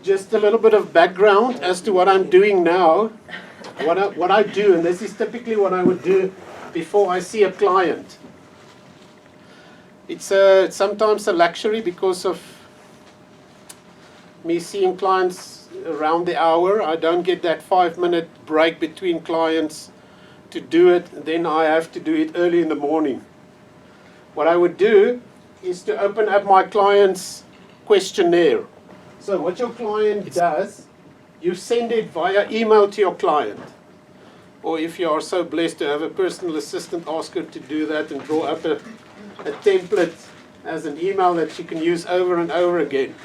Just a little bit of background as to what I'm doing now. What I do, and this is typically what I would do before I see a client. It's sometimes a luxury because of me seeing clients around the hour. I don't get that 5-minute break between clients to do it. Then I have to do it early in the morning. What I would do is to open up my client's questionnaire. So what your client does, you send it via email to your client. Or if you are so blessed to have a personal assistant, ask her to do that and draw up a template as an email that she can use over and over again.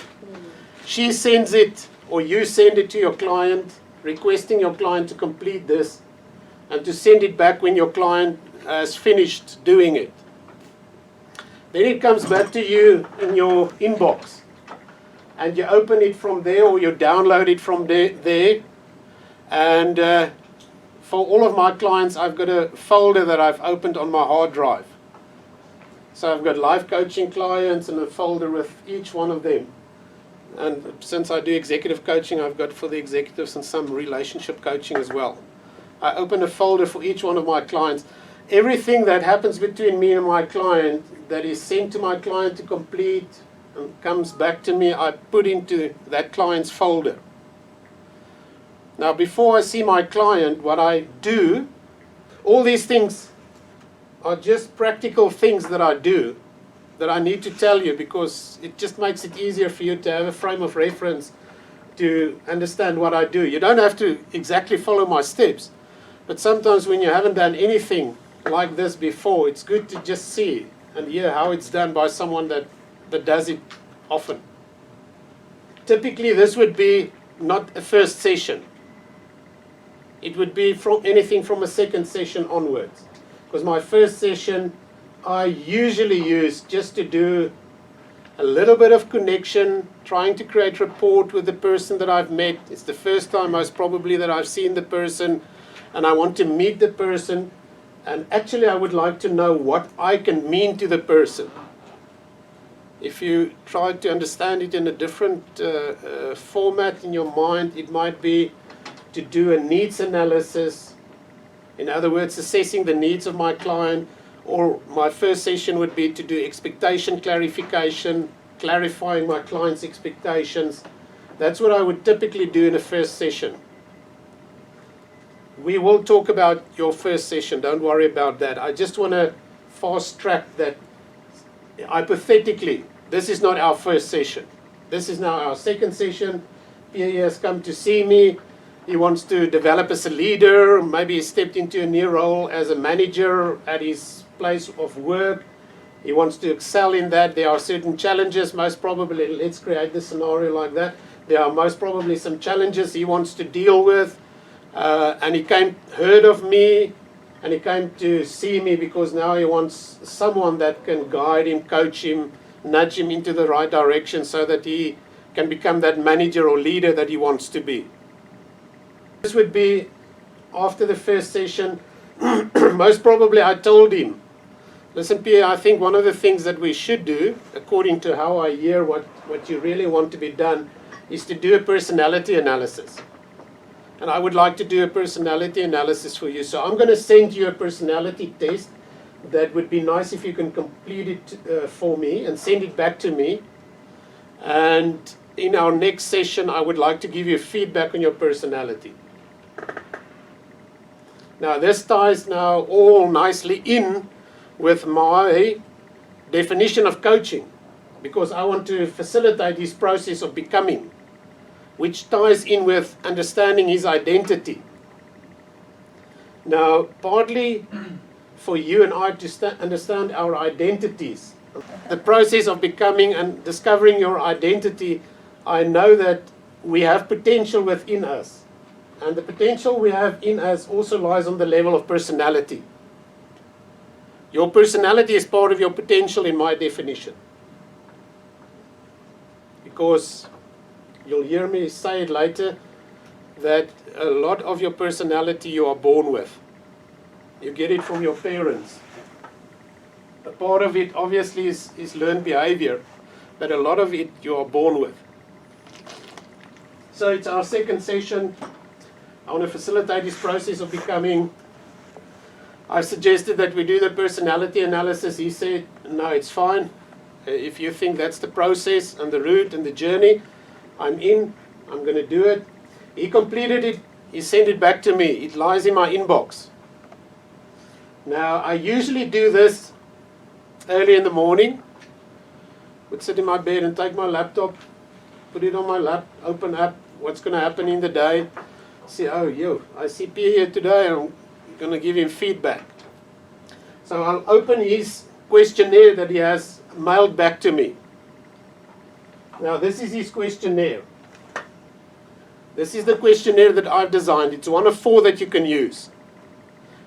She sends it, or you send it to your client, requesting your client to complete this and to send it back when your client has finished doing it. Then it comes back to you in your inbox. And you open it from there, or you download it from there. And for all of my clients, I've got a folder that I've opened on my hard drive. So I've got life coaching clients and a folder with each one of them. And since I do executive coaching, I've got for the executives and some relationship coaching as well. I open a folder for each one of my clients. Everything that happens between me and my client that is sent to my client to complete and comes back to me, I put into that client's folder. Now, before I see my client, what I do, all these things are just practical things that I do that I need to tell you because it just makes it easier for you to have a frame of reference to understand what I do. You don't have to exactly follow my steps, but sometimes when you haven't done anything like this before, it's good to just see and hear how it's done by someone that does it often. Typically, this would be not a first session. It would be from anything from a second session onwards. Because my first session, I usually use just to do a little bit of connection, trying to create rapport with the person that I've met. It's the first time most probably that I've seen the person, and I want to meet the person. And actually, I would like to know what I can mean to the person. If you try to understand it in a different format in your mind, it might be to do a needs analysis. In other words, assessing the needs of my client. Or my first session would be to do expectation clarification, clarifying my client's expectations. That's what I would typically do in a first session. We will talk about your first session, don't worry about that. I just want to fast track that. Hypothetically, this is not our first session. This is now our second session. Pierre has come to see me. He wants to develop as a leader. Maybe he stepped into a new role as a manager at his place of work. He wants to excel in that. There are certain challenges, most probably. Let's create the scenario like that. There are most probably some challenges he wants to deal with. And he heard of me, and he came to see me because now he wants someone that can guide him, coach him, nudge him into the right direction so that he can become that manager or leader that he wants to be. This would be after the first session. Most probably I told him, listen, Pierre, I think one of the things that we should do, according to how I hear what you really want to be done, is to do a personality analysis. And I would like to do a personality analysis for you. So I'm going to send you a personality test. That would be nice if you can complete it for me and send it back to me. And in our next session, I would like to give you feedback on your personality. Now, this ties now all nicely in with my definition of coaching, because I want to facilitate his process of becoming, which ties in with understanding his identity. Now, partly for you and I to understand our identities, the process of becoming and discovering your identity, I know that we have potential within us. And the potential we have in us also lies on the level of personality. Your personality is part of your potential in my definition. Because you'll hear me say it later, that a lot of your personality you are born with. You get it from your parents. A part of it obviously is learned behavior, but a lot of it you are born with. So it's our second session. I want to facilitate this process of becoming. I suggested that we do the personality analysis. He said, no, it's fine. If you think that's the process and the route and the journey, I'm in. I'm going to do it. He completed it. He sent it back to me. It lies in my inbox. Now, I usually do this early in the morning. Would sit in my bed and take my laptop, put it on my lap, open up, what's going to happen in the day. See, oh, I see Pierre here today, I'm going to give him feedback. So I'll open his questionnaire that he has mailed back to me. Now, this is his questionnaire. This is the questionnaire that I've designed. It's one of 4 that you can use.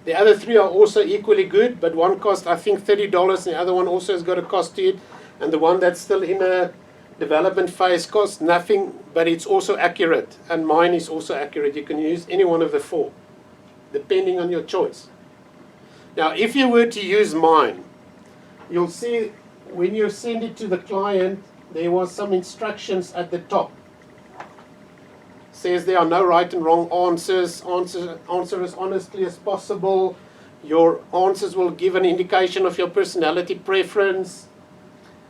The other 3 are also equally good, but one costs, I think, $30, and the other one also has got a cost to it. And the one that's still in a development phase costs nothing, but it's also accurate. And mine is also accurate. You can use any one of the 4, depending on your choice. Now, if you were to use mine, you'll see when you send it to the client, there was some instructions at the top. Says there are no right and wrong answers. Answer as honestly as possible. Your answers will give an indication of your personality preference.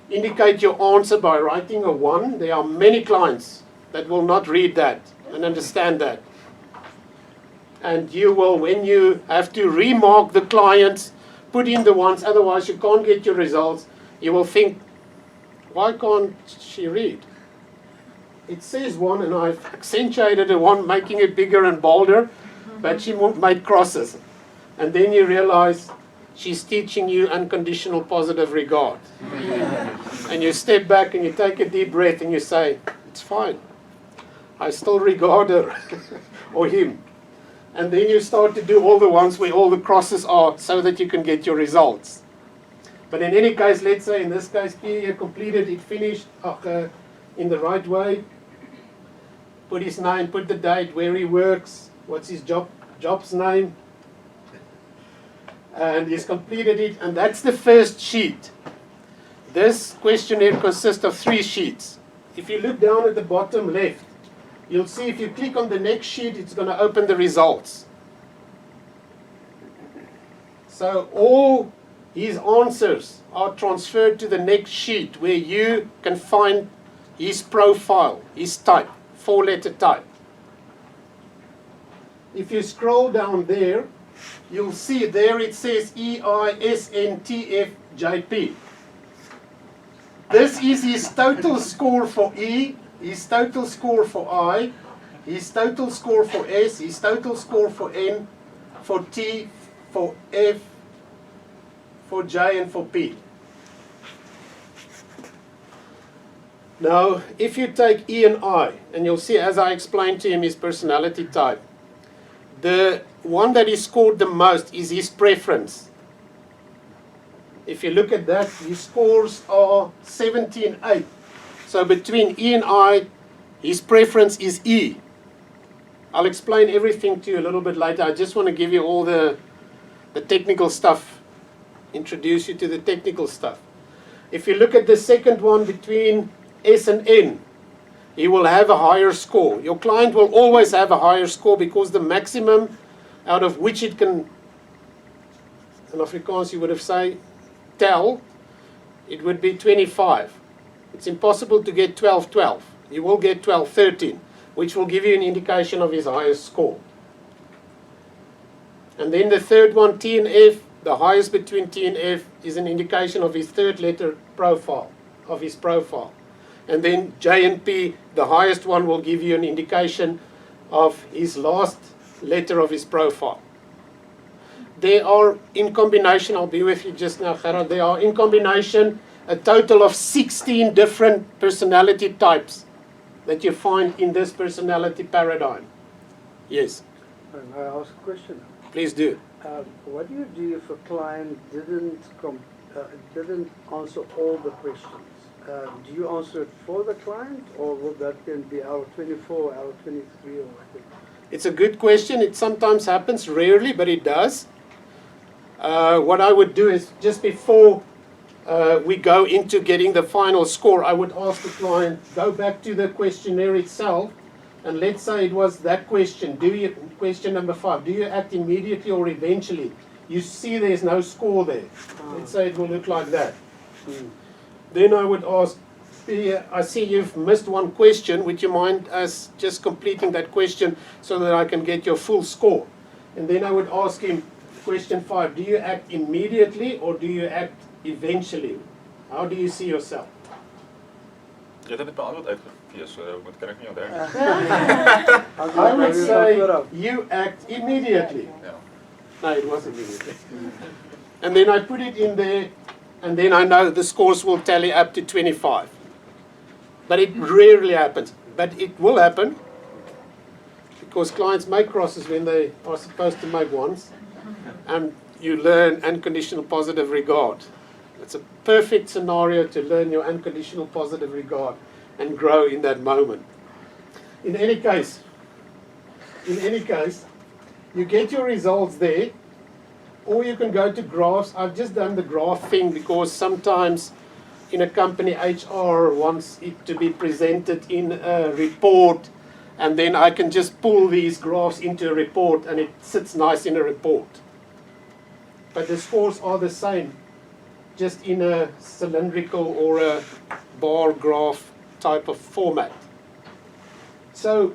Indicate your answer by writing a 1. There are many clients that will not read that and understand that. And you will, when you have to remark the clients, put in the ones, otherwise you can't get your results. You will think, why can't she read? It says 1, and I've accentuated the 1, making it bigger and bolder, but she made crosses. And then you realize she's teaching you unconditional positive regard. And you step back and you take a deep breath and you say, it's fine. I still regard her or him. And then you start to do all the ones where all the crosses are so that you can get your results. But in any case, let's say in this case, Pierre completed it, finished in the right way. Put his name, put the date, where he works, what's his job's name. And he's completed it, and that's the first sheet. This questionnaire consists of 3 sheets. If you look down at the bottom left, you'll see if you click on the next sheet, it's going to open the results. So all his answers are transferred to the next sheet where you can find his profile, his type, 4-letter type. If you scroll down there, you'll see there it says EISNTFJP. This is his total score for E, his total score for I, his total score for S, his total score for N, for T, for F, for J, and for P. Now, if you take E and I, and you'll see as I explained to him his personality type, the one that is scored the most is his preference. If you look at that, his scores are 17.8. So between E and I, his preference is E. I'll explain everything to you a little bit later. I just want to give you all the technical stuff, introduce you to the technical stuff. If you look at the second one between S and N, he will have a higher score. Your client will always have a higher score because the maximum out of which it can, in Afrikaans you would have say, tell, it would be 25. It's impossible to get 12-12. You will get 12-13, which will give you an indication of his highest score. And then the third one, T and F, the highest between T and F is an indication of his 3rd letter profile, of his profile. And then J and P, the highest one, will give you an indication of his last letter of his profile. There are, in combination, I'll be with you just now, Gerard, there are in combination a total of 16 different personality types that you find in this personality paradigm. Yes? May I ask a question? Please do. What do you do if a client didn't answer all the questions? Do you answer it for the client, or will that then be hour 24, hour 23, or what? It's a good question. It sometimes happens, rarely, but it does. What I would do is, just before we go into getting the final score, I would ask the client, go back to the questionnaire itself And let's say it was that question, question number 5, do you act immediately or eventually? You see there's no score there. Let's say it will look like that. Then I would ask, I see you've missed one question. Would you mind us just completing that question so that I can get your full score? And then I would ask him, question 5, do you act immediately or do you act eventually? How do you see yourself? Jy het dit beantwoord uitgegee, so wat kan ek nie onthou nie. I would say you act immediately. Ja. No, it was immediately. And then I put it in there, and then I know the scores will tally up to 25. But it rarely happens. But it will happen, because clients make crosses when they are supposed to make ones, and you learn unconditional positive regard. It's a perfect scenario to learn your unconditional positive regard and grow in that moment. In any case, you get your results there, or you can go to graphs. I've just done the graph thing because sometimes in a company HR wants it to be presented in a report, and then I can just pull these graphs into a report and it sits nice in a report. But the scores are the same, just in a cylindrical or a bar graph type of format. So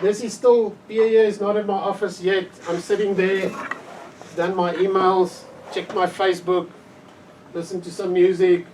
this is still, Pierre is not at my office yet. I'm sitting there, done my emails, checked my Facebook, listened to some music,